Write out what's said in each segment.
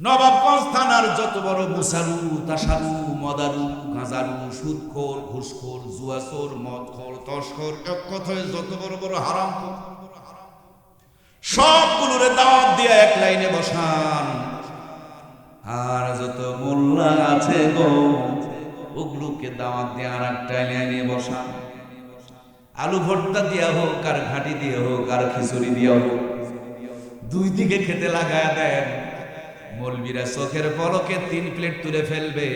নবাবগঞ্জ থানার যত বড় মুসারু, তাসারু, মদারু, গাঁজারু, সুদখোর, ঘুষখোর, জুয়াচোর, মদখোর, তস্কর, এক কথায় যত বড় বড় হারামখোর সবগুলোরে দাওয়াত দিয়ে এক লাইনে বসান। আর যত মোল্লা আছে গো ওগুলোকে দাওয়াত দিয়ে আর একটা লাইনে বসান। আলু ভর্তা দিয়া হোক আর ঘাটি দিয়ে হোক আর খিচুড়ি দিয়া হোক, দুই দিকে খেতে লাগায় দেন। মৌলবীরা চোখের পলকে 3 প্লেট তুলে ফেলবে,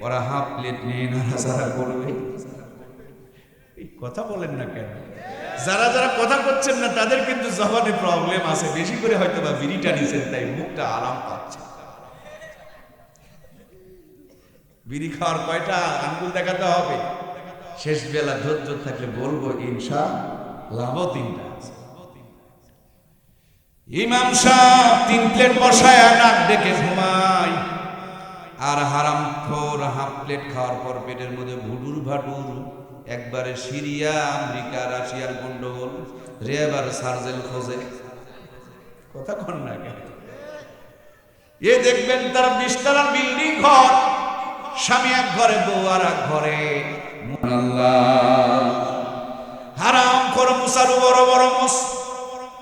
ওরা হাফ প্লেট নিয়ে নাড়াচাড়া করবে। এই কথা বলেন না কেন? যারা যারা কথা করছেন না তাদের কিন্তু জবানে প্রবলেম আছে, বেশি করে হয়তো বা বিড়িটা নিছেন তাই মুখটা আরাম পাচ্ছে। বিড়ি খাওয়ার কয়টা আঙ্গুল দেখাতে হবে, শেষ বেলা ধৈর্য থাকলে বলবো ইনশাআল্লাহ 3টা আছে। ইমাম সাহেব 3 প্লেট বসায় নাক ডেকে ঘুমায়, আর হারামখোর হাফ প্লেট খাওয়ার পর পেটের মধ্যে ভুডুর ভাডুর, একবারে সিরিয়া, আমেরিকা, রাশিয়ার গন্ডগোল, রেবার সার্জেল খোঁজে। কথা কন না কেন? এ দেখবেন তার 20 তলার বিল্ডিং ঘর, স্বামী এক ঘরে, বউ আর এক ঘরে। হারামখোর মুসারু বড় বড়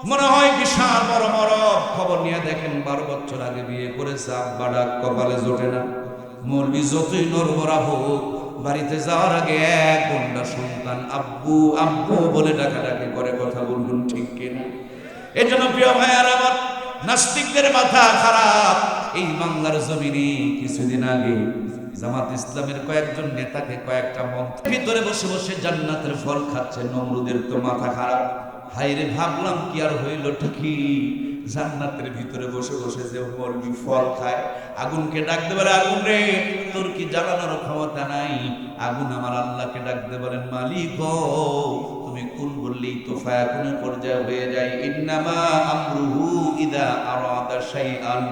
মনে হয় বিশাল বড় বড়। খবর নিয়ে দেখেন 12 বছর আগে বিয়ে করেছে, আব্বা ডাক কপালে জোটে না। মৌলবি যতই নরবরা হোক, বাড়িতে যাওয়ার আগে এক গন্ডা সন্তান আব্বু আব্বু বলে ডাকাডাকি করে। কথা বলুন ঠিক কিনা? এই জন্য প্রিয় ভাইয়ার আমার, নাস্তিকদের মাথা খারাপ। এই বাংলার জমিনে কিছুদিন আগে জামাত ইসলামের কয়েকজন নেতাকে কয়েকটা মন্ত্রীর ভিতরে বসে বসে জান্নাতের ফল খাচ্ছে। নমরুদের তো মাথা খারাপ। হাইরে ভাবলাম কি আর হইলটা কি, জান্নাতের ভিতরে বসে বসে যে মৌলবি ফল খায়, আগুনকে ডাকতে পারে, আগুন রে তোর কি জ্বালানোর ক্ষমতা নাই? আগুন আমার আল্লাহকে ডাকতে পারেন, মালিক গো তুমি কুন বললেই তো ফায়াকুনের পর্যায়ে হয়ে যায়। ইন্নামা আমরুহু ইদা আরাদা শাইআন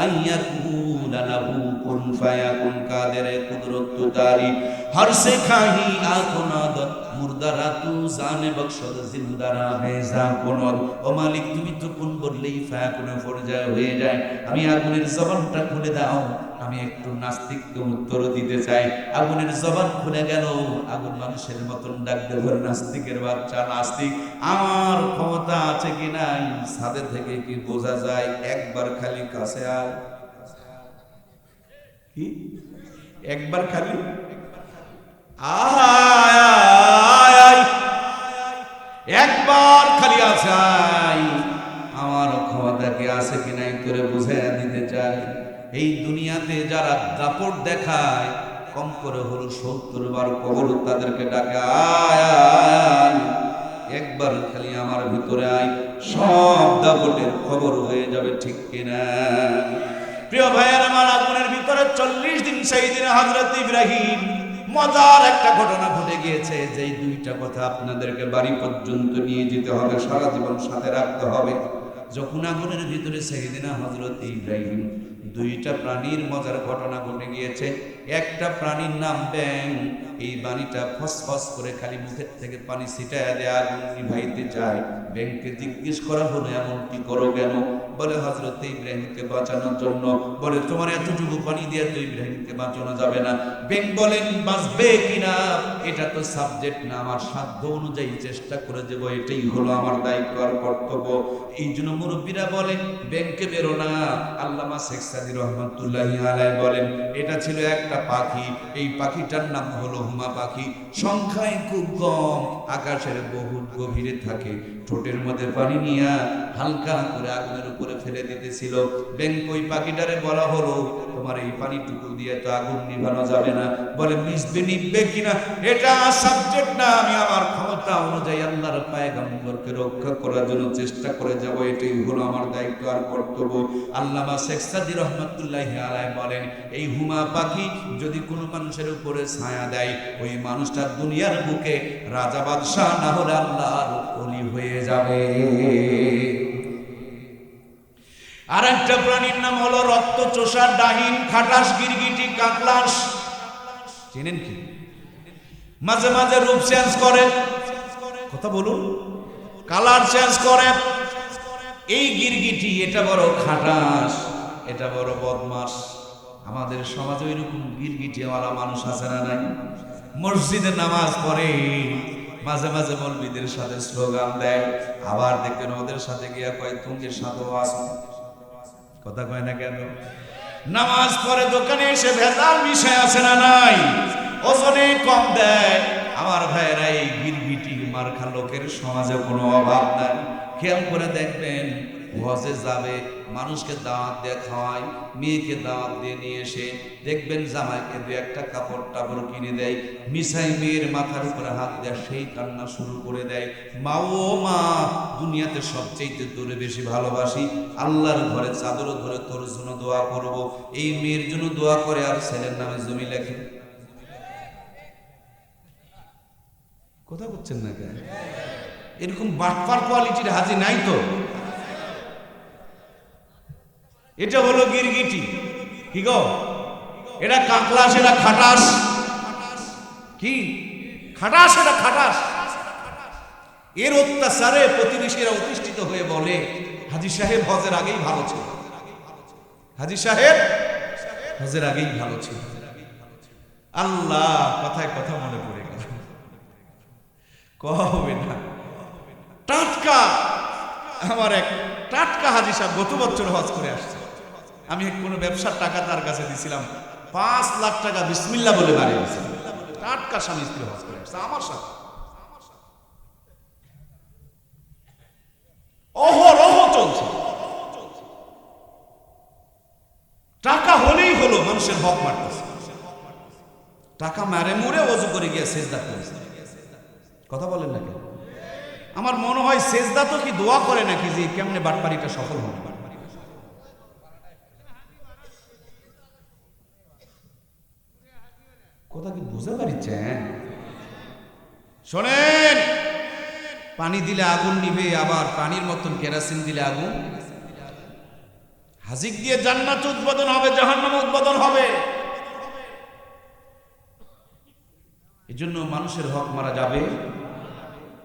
আইয়াকুলা লাহু কুন ফায়াকুন। কাদের কুদরত তারি হর সে খাহি আকুনাদ মুর্দারাতু জানে বখশদ জিন্দারা বেজা কোনদ। ও মালিক তুমি তো কোন বললেই ফায়াকুনের পর্যায়ে হয়ে যায়। আমি আগুনের জবানটা খুলে দাও, আমি একটু নাস্তিককে উত্তর দিতে চাই। আগুনের জবান খুলে গেল, আগুন মানুষের মতন ডাক দেবে, নাস্তিকের বাচ্চা নাস্তিক, আমার ক্ষমতা আছে কি নাই ছাদে থেকে কি বোঝা যায়? একবার খালি কাছে আয়, কি একবার খালি আয়, একবার খালি আসাই, আমার ক্ষমতা কি আছে কি নাই করে বুঝাইয়া দিতে চাই। এই দুনিয়াতে যারা দাপট দেখায়, কম করে হলো 70 বার কবর তাদেরকে ডাকে, আয় একবার খালি আমার ভিতরে আয়, সব দাপটের খবর হয়ে যাবে। ঠিক কিনা? প্রিয় ভাইয়ের আমার, আগুনের ভিতরে 40 দিন সেই দিনে হযরত ইব্রাহিম, মজার একটা ঘটনা ঘটে গিয়েছে, যেই 2টা কথা আপনাদেরকে বাড়ি পর্যন্ত নিয়ে যেতে হবে, সারা জীবন সাথে রাখতে হবে। যখন আগুনের ভিতরে সাইয়েদিনা হযরত ইব্রাহিম, 2টা প্রাণীর মজার ঘটনা ঘটে গিয়েছে। একটা প্রাণীর নাম ব্যাং। এই বাণীটা ফসফস করে খালি মুখের থেকে পানি ছিটায় দেয়, আগুন নিভাইতে যায়। ব্যাংকে জিজ্ঞেস করা হলো এমন কি করো কেন? বলে হযরত ইব্রাহিমকে বাঁচানোর জন্য। বলে তোমার এতটুকু পানি দিয়ে তো ইব্রাহিমকে বাঁচানো যাবে না। ব্যাং বলেন বাঁচবে কিনা এটা তো সাবজেক্ট না, আমার সাধ্য অনুযায়ী চেষ্টা করে দেব, এটাই হলো আমার দায়িত্ব আর কর্তব্য। এই জন্য মুরব্বীরা বলেন ব্যাংকে বেরো না। আল্লামা শেখ সাদী রহমাতুল্লাহি আলাইহি বলেন এটা ছিল একটা পাখি, এই পাখিটার নাম হলো হুমা পাখি। সংখ্যায় খুব কম, আকাশের বহুত গভীরে থাকে। ঠোঁটের মধ্যে পানি নিয়ে হালকা করে আগুনের উপরে ফেলে দিতেছিল। ব্যাং ওই পাখিটারে বলা হলো তোমার এই পানিটুকু দিয়ে তো আগুন নিভানো যাবে না। বলে মিশবে নিববে কিনা এটা সাবজেক্ট না, আমি আমার ক্ষমতা অনুযায়ী আল্লাহর পয়গম্বরকে রক্ষা করার জন্য চেষ্টা করে যাব, এটাই হলো আমার দায়িত্ব আর কর্তব্য। আল্লামা শেখ সাদী রহমাতুল্লাহি আলাইহি বলেন এই হুমা পাখি যদি কোনো মানুষের উপরে ছায়া দেয়, ওই মানুষটা দুনিয়ার বুকে রাজা বাদশাহ না হলে আল্লাহর ওলি হয়ে যাবে। আর একটা প্রাণীর নাম হলো রক্তচোষা ডাহিন, খাটাস, গিরগিটি, কাকলাস। চেনেন কি? মাঝে মাঝে রূপ চেঞ্জ করে, কথা বলুন, কালার চেঞ্জ করে। এই গিরগিটি এটা বড় খাটাস, এটা বড় বদমাস। আমাদের সমাজে এরকম গিরগিটিওয়ালা মানুষ আছে না নাই? মসজিদে নামাজ পড়ে, মাঝে মাঝে মৌলবীদের সাথে স্লোগান দেয়, আবার দেখবেন ওদের সাথে গিয়া কয় তুঙ্গের সাথেও আসো। কথা কয় না কেন? নামাজ পড়ে দোকানে এসে ভেজাল মিশায় আছে না নাই? ওজনে কম দেয়। আমার ভাইয়েরা, এই গিরগিটি মার্কা লোকের সমাজে কোনো অভাব নাই। খেয়াল করে দেখবেন, হজে যাবে, মানুষকে দাওয়াত দিয়ে খাওয়ায়, মেয়েকে দাওয়াত দিয়ে নিয়ে এসে দেখবেন জামাইকে দু একটা কাপড় টাপড় কিনে দেয়, মিশাই মেয়ের মাথার উপরে হাত দেয়, সেই কান্না শুরু করে দেয়, মা ও মা, দুনিয়াতে সবচেয়ে তোরে বেশি ভালোবাসি, আল্লাহর ঘরে চাদর ধরে তোর জন্য দোয়া করব। এই মেয়ের জন্য দোয়া করে আর ছেলের নামে জমি লেখে। কথা বলছেন না কেন? এরকম বাটপার কোয়ালিটির হাজি নাই তো? এটা হলো গিরগিটি। কি গো, এটা কাকলাস, এটা খাটাস। কি খাটাস? এটা খাটাস। এর অত্যাচারে প্রতিবেশীরা অতিষ্ঠিত হয়ে বলে, হাজী সাহেব হজের আগেই ভালো ছিল, হাজী সাহেব হজের আগেই ভালো ছিল। আল্লাহ, কথায় কথা মনে পড়ে গেল, কবে না টাটকা আমার এক টাটকা হাজী সাহেব গত বছর হজ করে আসছে। আমি কোনো ব্যবসার টাকা তার কাছে দিছিলাম, 5 লাখ টাকা বিসমিল্লাহ বলে বাড়ি দিয়েছে। টাটকা স্বামী স্ত্রী হজ করে আসছে আমার সাথে, অহরহ চলছে। টাকা হলেই হলো, মানুষের হক মারতেছে। টাকা মারে মুড়ে ওযু করে গিয়ে সেজদা করেছে। কথা বলেন না কেন? আমার মনে হয় সেজদা তো কি দোয়া করে নাকি যে কেমনে বাটপারিটা সফল হবে। কথা কি বুঝতে পারছেন? শোনেন, পানি দিলে আগুন নিবে, আবার পানির মতন কেরাসিন দিলে আগুন। হাজিক দিয়ে জান্নাত উদ্বোধন হবে, জাহান্নাম উদ্বোধন হবে। এজন্য মানুষের হক মারা যাবে,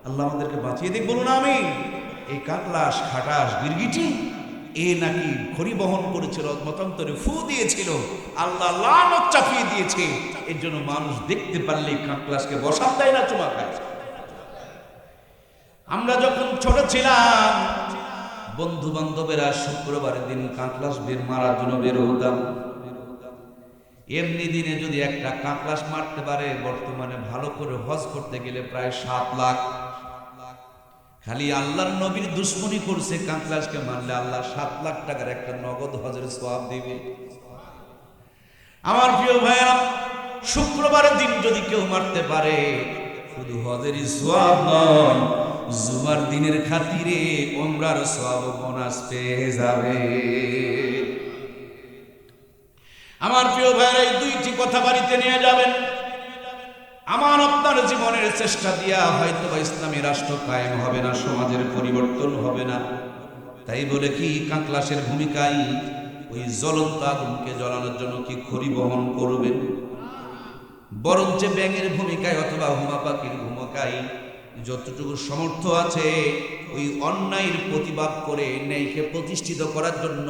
আল্লাহ আমাদেরকে বাঁচিয়ে দিক, বলুন আমি। এই কাকলাস, খাটাস, গিরগিটি এ নাকি খড়ি বহন করেছিল, মতান্তরে ফু দিয়েছিল, আল্লাহ লানত চাপিয়ে দিয়েছে। এর জন্য মানুষ দেখতে পারলে কাকলাসকে বসান দেয় না, চুমা খায়। আমরা যখন ছোট ছিলাম, বন্ধু বান্ধবেরা শুক্রবারের দিন কাকলাস মারার জন্য বের হতাম। এমনি দিনে যদি একটা কাকলাস মারতে পারে, বর্তমানে ভালো করে হজ করতে গেলে প্রায় 7 লাখ। খালি আল্লাহর নবীর দুশ্মনী করছে, কাকলাসকে মারলে আল্লাহ 7 লাখ টাকার একটা নগদ হজের সওয়াব দিবে। আমার প্রিয় ভাইরা, শুক্রবারের দিন যদি কেউ মারতে পারে, শুধু হজেরই সওয়াব নয়, জুমার দিনের খাতিরে উমরার সওয়াব বোনাস পেয়ে যাবে। আমার প্রিয় ভাইরা, এই 2টি কথা বাড়িতে নিয়ে যাবেন। আমার আপনার জীবনের চেষ্টা দিয়া হয়তো ইসলামী রাষ্ট্র কায়েম হবে না, সমাজের পরিবর্তন হবে না। তাই বলে কি কাকলাসের ভূমিকায় ওই জ্বলন্ত আগুনকে জ্বালানোর জন্য কি খড়ি বহন করবেন? বরঞ্চ ব্যাঙের ভূমিকায় অথবা হুমা পাখির ভূমিকায় যতটুকু সামর্থ্য আছে, ওই অন্যায়ের প্রতিবাদ করে ন্যায়কে প্রতিষ্ঠিত করার জন্য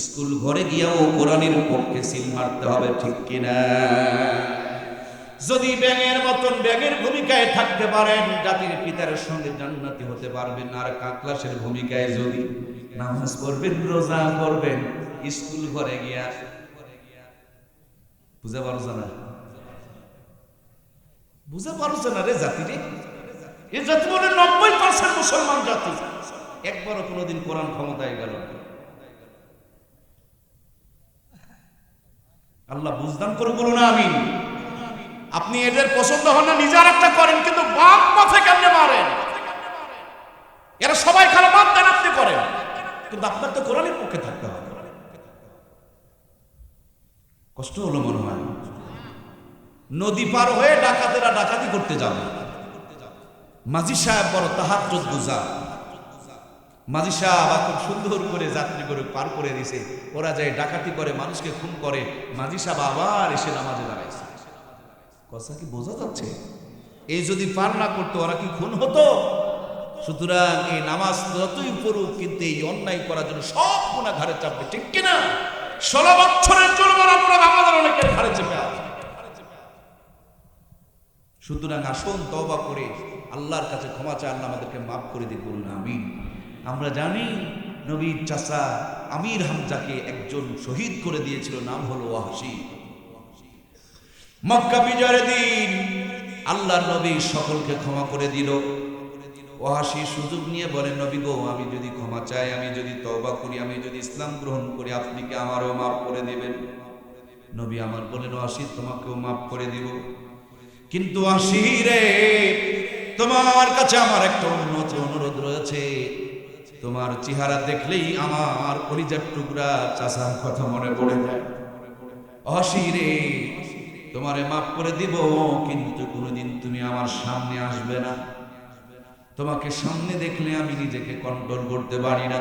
স্কুল ঘরে গিয়েও কোরআনের পক্ষে সিল মারতে হবে, ঠিক কিনা? যদি ব্যাঙের মতন ব্যাঙের ভূমিকায় থাকতে পারেন, জাতির পিতার সঙ্গে জান্নাতি হতে পারবেন। আর কাকলাসের ভূমিকায় যদি নামাজ পড়বেন, রোজা করবেন, স্কুল ঘরে গিয়া, বুঝতে পারছো না? বুঝতে পারছো না রে জাতি রে? এই জাতি বলে 90% মুসলমান জাতি, একবারও কোনোদিন কোরআন ক্ষমতায় গেল। আল্লাহ বুঝদান করে, বলুন না আমিন। আপনি এদের পছন্দ হন না, নিজে আরেকটা করেন, কিন্তু বাপ পথে কেমনে মারেন? এরা সবাই খারাপ, বাপ দেন আপনি করেন, কিন্তু আপনার তো কোরআনের পক্ষে থাকতে হবে। কষ্ট হলো মনে হয়। নদী পার হয়ে ডাকাতেরা ডাকাতি করতে যাবে, মাঝি সাহেব বড় তাহাজ্জুদ গুজার। মাঝি সাহেব খুব সুন্দর করে যাত্রী করে পার করে দিছে, ওরা যায় ডাকাতি করে, মানুষকে খুন করে। মাঝি সাহেব আবার এসে নামাজে দাঁড়াইছে। কথা কি বোঝা যাচ্ছে? এই যদি পার না করতো, ওরা কি খুন হতো? সুতরাং এই নামাজ যতই পড়ুক কিন্তু এই অন্যায় করার জন্য সব গুনাহ ঘাড়ে চাপবে, ঠিক কিনা? 16 বছরের জুলুমের অপরাধ আমাদের অনেকের ঘাড়ে চেপে আছে। সুতরাং আসুন তওবা করে আল্লাহর কাছে ক্ষমা চাই, আল্লাহ আমাদেরকে মাফ করে দিন, বলুন আমিন। আমরা জানি নবীর চাচা আমির হামজাকে একজন শহীদ করে দিয়েছিল, নাম হলো ওয়াহশী। মক্কা বিজয়ের দিন আল্লাহর নবী সকলকে ক্ষমা করে দিল। ওয়াহশী সুযোগ নিয়ে বলে, নবী গো, আমি যদি ক্ষমা চাই, আমি যদি তওবা করি, আমি যদি ইসলাম গ্রহণ করি, আপনি কি আমারও মাফ করে দেবেন? নবী আমার বলেন, ওয়াহশী তোমাকেও মাফ করে দিব, কিন্তু ওয়াহশী রে, তোমার কাছে আমার একটা অনুরোধ রয়েছে। তোমার চেহারা দেখলেই আমার কলিজার টুকরা চাচার কথা মনে পড়ে যায়। ওয়াহশী রে, তোমারে মাফ করে দিব, কিন্তু কোনোদিন তুমি আমার সামনে আসবে না। তোমাকে সামনে দেখলে আমি নিজেকে কন্ট্রোল করতে পারি না।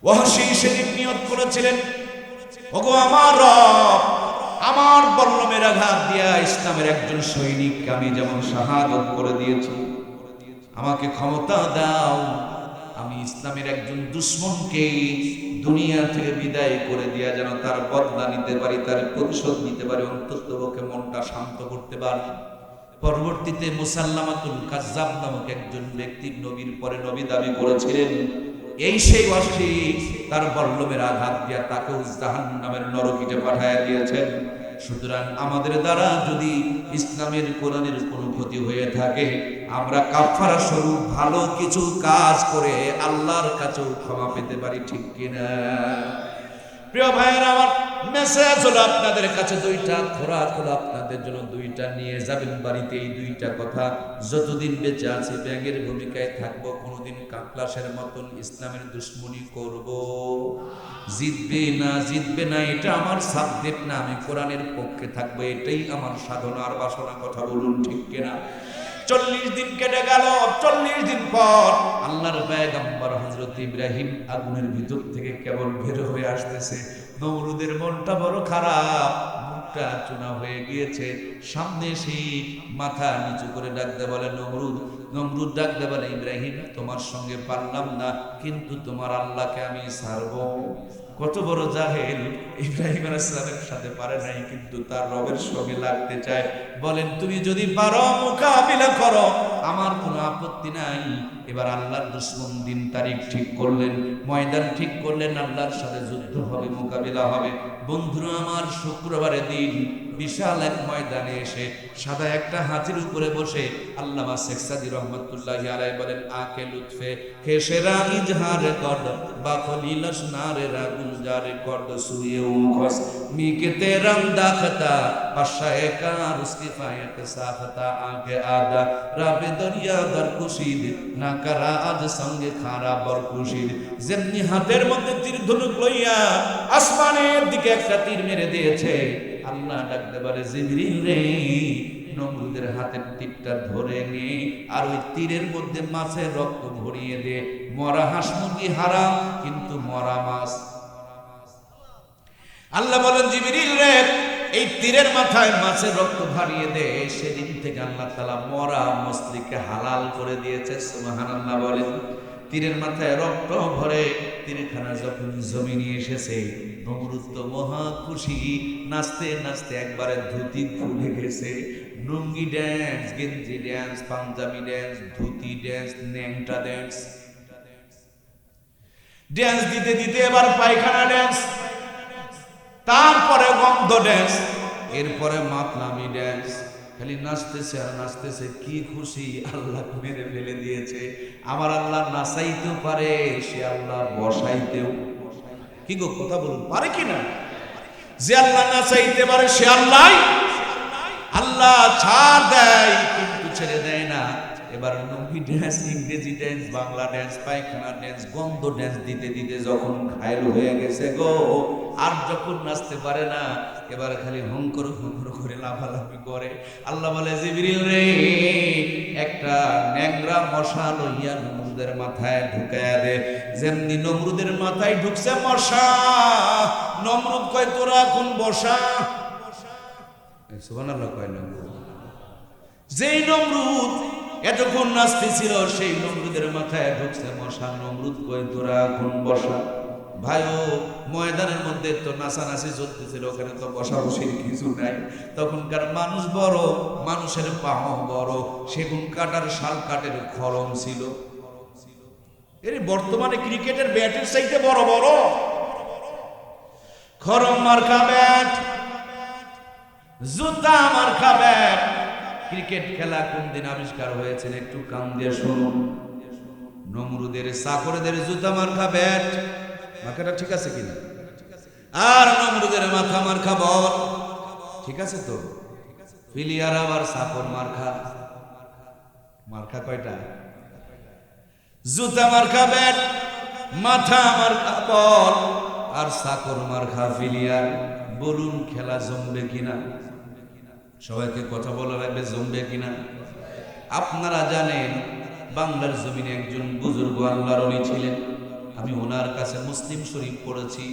ওয়াহশী সেদিন নিয়ত করেছিলেন, ওগো আমার রব, আমার বল্লমের আঘাত দিয়া ইসলামের একজন সৈনিককে আমি যেমন শাহাদত করে দিয়েছি, আমাকে ক্ষমতা দাও, আমি ইসলামের একজন দুশমনকে দুনিয়া থেকে বিদায় করে দিয়া যেন তার বদলা নিতে পারি, তার প্রতিশোধ নিতে পারি, অন্ততপক্ষে মনটা শান্ত করতে পারি। পরবর্তীতে মুসাল্লামাতুল কাজ্জাব নামক একজন ব্যক্তি নবীর পরে নবী দাবি করেছিলেন। এই সেই ওয়াহশী তার বল্লমের আঘাত দিয়া তাকেও জাহান্নামের নরকিতে পাঠাইয়া দিয়েছেন। সুতরাং আমাদের দ্বারা যদি ইসলামের কোরআনের কোনো ক্ষতি হয়ে থাকে, আমরা কাফারা স্বরূপ ভালো কিছু কাজ করে আল্লাহর কাছেও ক্ষমা পেতে পারি, ঠিক কিনা? প্রিয় ভাইয়েরা আমার, মেসেজ হলো আপনাদের কাছে দুইটা, খোরাক হলো আপনাদের জন্য দুইটা, নিয়ে যাবেন বাড়িতে এই দুইটা কথা। যতদিন বেঁচে আছি ব্যাঙের ভূমিকায় থাকবো, কোনোদিন কাকলাসের মতন ইসলামের দুশ্মনী করব। জিতবে না এটা আমার সাবজেক্ট না, আমি কোরআনের পক্ষে থাকবো, এটাই আমার সাধনা আর বাসনা। কথা বলুন, ঠিক কিনা? 40 দিন কেটে গেল। 40 দিন পর আল্লাহর পয়গম্বর হযরত ইব্রাহিম আগুনের ভিতর থেকে কেবল বের হয়ে আসতেছে। নমরুদের মনটা বড় খারাপ, মুখটা চুনা হয়ে গিয়েছে। সামনে সেই মাথা নিচু করে ডাকতে বলে নমরুদ ডাকতে বলে, ইব্রাহিম, তোমার সঙ্গে পারলাম না, কিন্তু তোমার আল্লাহকে আমি ছাড়বো। কত বড় জাহেল! ইব্রাহিম আলাইহিস সালামের সাথে পারে নাই, কিন্তু তার রবের সঙ্গে লাগতে চায়। বলেন, তুমি যদি পারো মোকাবিলা করো, আমার কোনো আপত্তি নাই। এবার আল্লাহর দুশমন দিন তারিখ ঠিক করলেন, ময়দান ঠিক করলেন, আল্লাহর সাথে যুদ্ধ হবে, মোকাবিলা হবে। বন্ধুরা আমার, শুক্রবারের দিন বিশাল এক ময়দানে এসে সাদা একটা হাতির উপরে বসে আল্লামা শেখ সাদী রহমাতুল্লাহি আলাইহি বলেন, আকে লুৎফে খেসেরা ইজহার কর্দ বা খলিলস নারে রাগুল জারে কর্দ সুয়ে উখস মিকে তেরম দাখতা পাশায়ে কার উসকি ফায়ত সাফতা আকে আদা রাবে দরিয়া দর কুশিদ না করা আজ সঙ্গে খারা বর কুশিদ। যেমনি হাতের মধ্যে তীর ধনুক লইয়া আসমানের দিকে একটা তীর মেরে দিয়েছে, আল্লাহ ডাকতে পারে, জিবরিল রে, নমরুদের হাতের তীরটা ধরে নে, আর ওই তীরের মধ্যে মাছের রক্ত ভরিয়ে দে। মরা হাঁস মুরগি হারাম, কিন্তু মরা মাছ। আল্লাহ বলেন, জিবরিল রে, এই তীরের মাথায় মাছের রক্ত ভরিয়ে দে। সেদিন থেকে আল্লাহ তাআলা মরা মছলিকে হালাল করে দিয়েছে। সুবহানাল্লাহ বলেন। তীরের মাথায় রক্ত ভরে তীরখানা যখন জমিনে এসেছে, নমরুদ তো মহা খুশি, নাচতে নাচতে একবারে ধুতি খুলে গেছে। লুঙ্গি ড্যান্স, গেঞ্জি dance, Punjabi dance, dhoti dance, ন্যাংটা ড্যান্স, ড্যান্স দিতে দিতে এবার পায়খানা ড্যান্স, তারপরে গন্ধ ড্যান্স, এরপরে মাতলামি ড্যান্স। খালি নাচতেছে আর নাচতেছে, কি খুশি! আল্লাহ মেরে ফেলে দিয়েছে। আমার আল্লাহ নাচাইতেও পারে, সে আল্লাহ বসাইতেও। কি গো, কথা বলুন, পারে কিনা? যে আল্লাহ নাচাইতে পারে সে আল্লাহ ছাড় দেয়, কিন্তু ছেড়ে দেয় না। এবার লুঙ্গি ড্যান্স, ইংরেজি ড্যান্স, বাংলা ড্যান্স, পায়খানা ড্যান্স, গন্ধ ড্যান্স দিতে দিতে যখন ঘায়ল হয়ে গেছে গো, আর যখন নাচতে পারে না, এবার খালি হংকর হংকর করে লাফালাফি করে। আল্লাহ বলে, জিবরিল রে, একটা ন্যাংরা মশা লইয়া নমরুদের মাথায় ঢুকায়া দে। যেমনি নমরুদের মাথায় ঢুকছে মশা, নমরুদ কয়, তোরা কোন বসা? সুবহানাল্লাহ কয় না? যেই নমরুদ এতক্ষণ নাচতেছিল, সেই নমরুদের মাথায় ঢুকছে মশা। নমরুদ কই তোরা এখন বসা। ভাইও ময়দানের মধ্যে তো নাচানাচি চলতেছিল, ওখানে তো বসা বসির কিছু নাই। তখনকার মানুষ বড়, মানুষের পাও বড়, সেগুন কাটার শাল কাঠের খড়ম ছিল। এর বর্তমানে ক্রিকেটের ব্যাটের চাইতে বড় বড় খড়ম মার্কা ব্যাট, জুতা মার্কা ব্যাট। ক্রিকেট খেলা কোন দিন আবিষ্কার হয়েছে একটু কান দিয়ে শুনুন। নমরুদের চাকরদের জুতা মার্কা ব্যাট, মার্কাটা ঠিক আছে কিনা? আর নমরুদের মাথা মার্কা বল, ঠিক আছে তো? ফিলিয়ার আবার চাকর মার্কা। মার্কা কয়টা? জুতা মার্কা ব্যাট, মাথা মার্কা বল, আর চাকর মার্কা ফিলিয়ার। বলুন খেলা জমবে কিনা? সবাইকে কথা বলা লাগবে, জমবে কিনা? আপনারা জানেন বাংলার জমিনে একজন বুজুর্গ আল্লাহর ওলি ছিলেন। আমি ওনার কাছে মুসলিম শরীফ পড়েছি।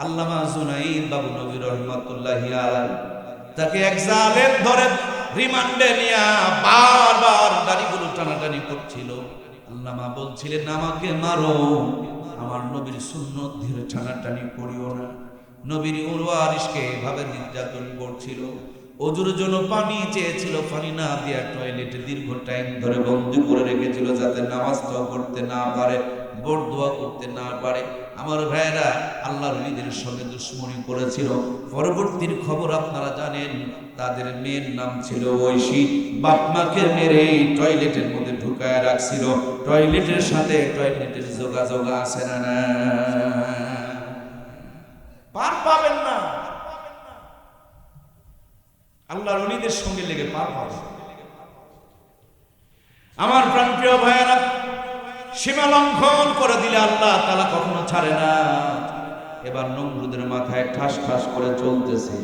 আল্লামা জুনাইদ বাবু নবী রহমাতুল্লাহি আলাইহি। তাকে এক জালেম ধরে রিমান্ডে নিয়ে বারবার দাড়িগুলো টানাটানি করছিল। আল্লামা বলছিলেন আমাকে মারো, আমার নবীর সুন্নত ধরে টানাটানি করিও না। নবীর ওয়ারিসকে এভাবে নির্যাতন করছিল। ওজুর জন্য পানি চেয়েছিল, পানি না দিয়া টয়লেটে দীর্ঘ টাইম ধরে বন্ধ করে রেখেছিল, যাতে নামাজ পড়তে না পারে, বরদোয়া করতে না পারে। আমার ভাইয়েরা আল্লাহর ওলিদের সঙ্গে দুশ্মনী করেছিল। পরবর্তীর খবর আপনারা জানেন, তাদের মেয়ের নাম ছিল ঐশী। বাপ মাকে মেরে টয়লেটের মধ্যে ঢুকায় রাখছিল। টয়লেটের সাথে টয়লেটের যোগাযোগ আছে না? পার পাবেন না, আল্লাহর ওলিদের সঙ্গে লেগে পার পাবেন। আমার প্রাণপ্রিয় ভাইয়েরা, সীমা লঙ্ঘন করে দিলে আল্লাহ তাআলা কখনো ছাড়ে না। এবার নমরুদের মাথায় ঠাস ঠাস করে চলতেছে,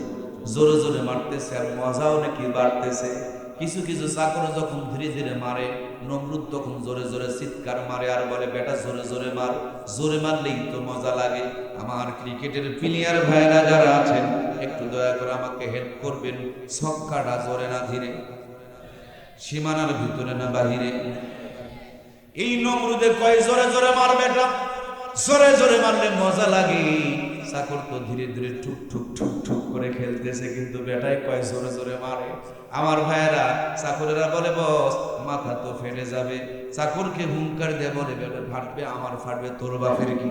জোরে জোরে মারতেছে, আর মজাও নাকি বাড়তেছে। কিছু কিছু চাকর যখন ধীরে ধীরে মারে, নমরুদ তখন জোরে জোরে চিৎকার মারে আর বলে বেটা জোরে জোরে মার, জোরে মারলেই তো মজা লাগে। আমার ক্রিকেটের প্লেয়ার ভাইরা যারা আছেন একটু দয়া করে আমাকে হেল্প করবেন। ছক্কাটা জোরে না ধীরে, সীমানার ভিতরে না বাহিরে? এই নমরুদে কয় জোরে জোরে মার বেটা, জোরে জোরে মারলে মজা লাগে। চাকর তো ধীরে ধীরে ঠুক ঠুক ঠুক ঠুক করে খেলতেছে, কিন্তু বেটাই কয় জোরে জোরে মারে। আমার ভাইয়েরা, চাকরেরা বলে বস মাথা তো ফেটে যাবে। চাকরকে হুঙ্কার দিয়ে বলে বেটা ফাটবে, আমার ফাটবে, তোর বাপের কি?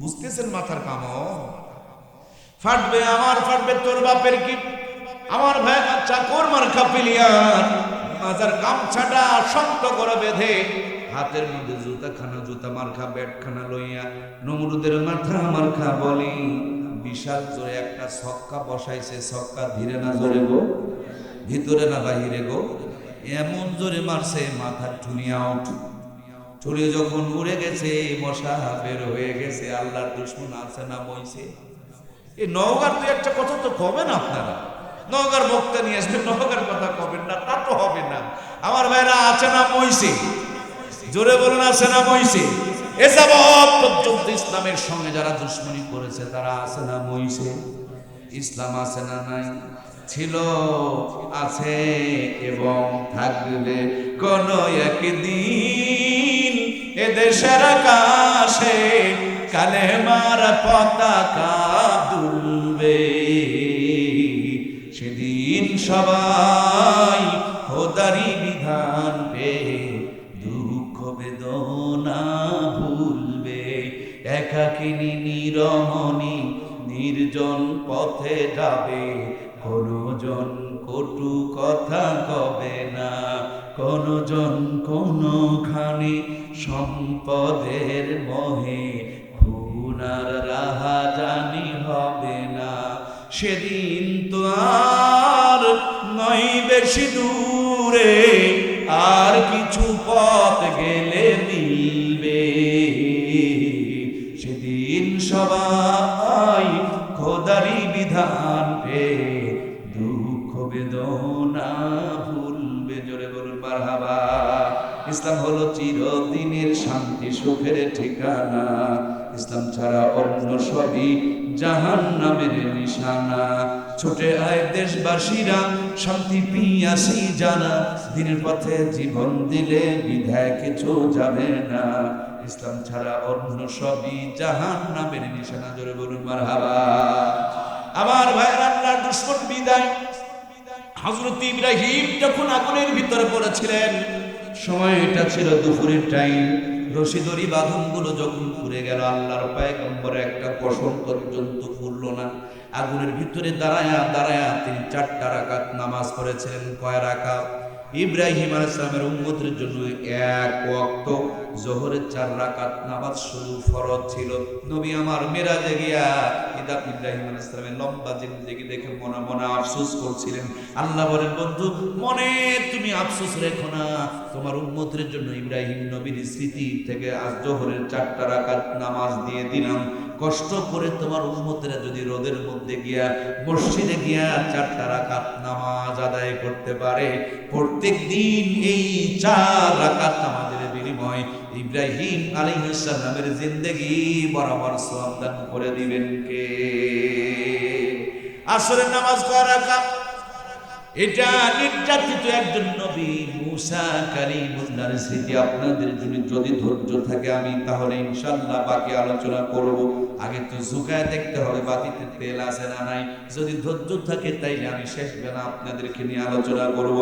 বুঝতেছেন মাথার কামও? ফাটবে আমার, ফাটবে তোর বাপের কি? আমার ভাইয়েরা, চাকর মার্কা প্লেয়ার মাজার গামছাটা শক্ত করে বেঁধে হাতের মধ্যে জুতা মার্কা ব্যাটখানা লইয়া নমরুদের মাথা মার্কা বলি বিশাল জোরে একটা ছক্কা বসাইছে। ছক্কা ধীরে না জোরে গো, ভিতরে না বাহিরে গো? এমন জোরে মারছে মাথা টুনিয়া আউট। টুনি যখন উড়ে গেছে, মশা বের হয়ে গেছে। আল্লাহর দুশমন আছে না মইছে? এই নওগাঁর দুই একটা কথা তো কবেন আপনারা? নওগাঁর বক্তা নিয়ে আসবেন, নওগাঁর কথা কবেন না, তা তো হবে না। আমার ভাইরা আছে না মইছে? জোরে বলুন, আছে না মইছে? এ যাবৎ পর্যন্ত ইসলামের সঙ্গে যারা দুশ্মনী করেছে তারা আছে না মইছে? ইসলাম আছে না নাই? ছিল, আছে এবং থাকবে। কোন একদিন এ দেশের আকাশে কালেমার পতাকা দুলবে। সেদিন সবাই খোদারি বিধান পেয়ে দুঃখ বেদনা ভুলবে। একাকিনী নিরমণী নির্জন পথে যাবে, কোনজন কটু কথা কবে না, কোনজন কোনখানে সম্পদের মোহে খুনার রাহাজানি হবে না। সেদিন তো আর নয় বেশি দূরে, আর কিছু পথ গেলে মিলবে। সেদিন সবাই খোদারি বিধান পেয়ে দুঃখ বেদনা ভুলবে। জোরে বলুন মারহাবা। ইসলাম হলো চিরদিনের শান্তি সুখের ঠিকানা। ইসলাম ছাড়া অন্য সবই জাহান্নামের নিশানা। ছুটে আয় দেশবাসীরা, শান্তি পিয়াসি জানা, দিনের পথে জীবন দিলে বিধায় কিছু যাবে না। ইসলাম ছাড়া অন্য সবই জাহান্নামের নিশানা। জোরে বলুন মারহাবা। আমার ভাইয়ের আল্লাহর দুশমন বিদায়। হযরত ইব্রাহিম যখন আগুনের ভিতরে পড়েছিলেন, সময়টা ছিল দুপুরের টাইম। রশিদরি বাঁধনগুলো যখন পুড়ে গেল, আল্লাহর পয়গম্বর একটা পশম পর্যন্ত পুড়ল না। আগুনের ভিতরে দাঁড়ায়া দাঁড়ায়া তিনি 4টা রাকাত নামাজ পড়েছিলেন। কয় রাকাত? ইব্রাহিম আলাইহিস সালামের উম্মতের জন্য এক ওয়াক্ত জোহরের 4 রাকাত নামাজ শুধু ফরজ ছিল। নবী আমার মেরাজে গিয়া ইব্রাহিম আলাইহিস সালামের লম্বা জিন্দেগি দেখে মনে মনে আফসোস করছিলেন। আল্লাহ বলেন, বন্ধু মনে তুমি আফসোস রেখো না, তোমার উম্মতের জন্য ইব্রাহিম নবীর স্মৃতি থেকে আজ জোহরের 4টা রাকাত নামাজ দিয়ে দিলাম। কষ্ট করে তোমার উম্মতেরা যদি রোদের মধ্যে গিয়া মসজিদে গিয়া 4টা রাকাত নামাজ আদায় করতে পারে, প্রত্যেক দিন এই 4 রাকাত নামাজের বিনিময় ইব্রাহিম আলাইহিস সালামের জিন্দেগি বরাবর সওয়াব দান করে দিবেন কে? আসরের নামাজ কয় রাকাত? এটা নির্যাতিত একজন নবী মুসা কালিমুল্লাহর স্মৃতি আপনাদের জন্য। যদি ধৈর্য থাকে আমি তাহলে ইনশাআল্লাহ বাকি আলোচনা করব। আগে তো ঝুঁকায় দেখতে হবে বাতিতে তেল আছে না নাই। যদি ধৈর্য থাকে তাইলে আমি শেষ বেলা আপনাদেরকে নিয়ে আলোচনা করব।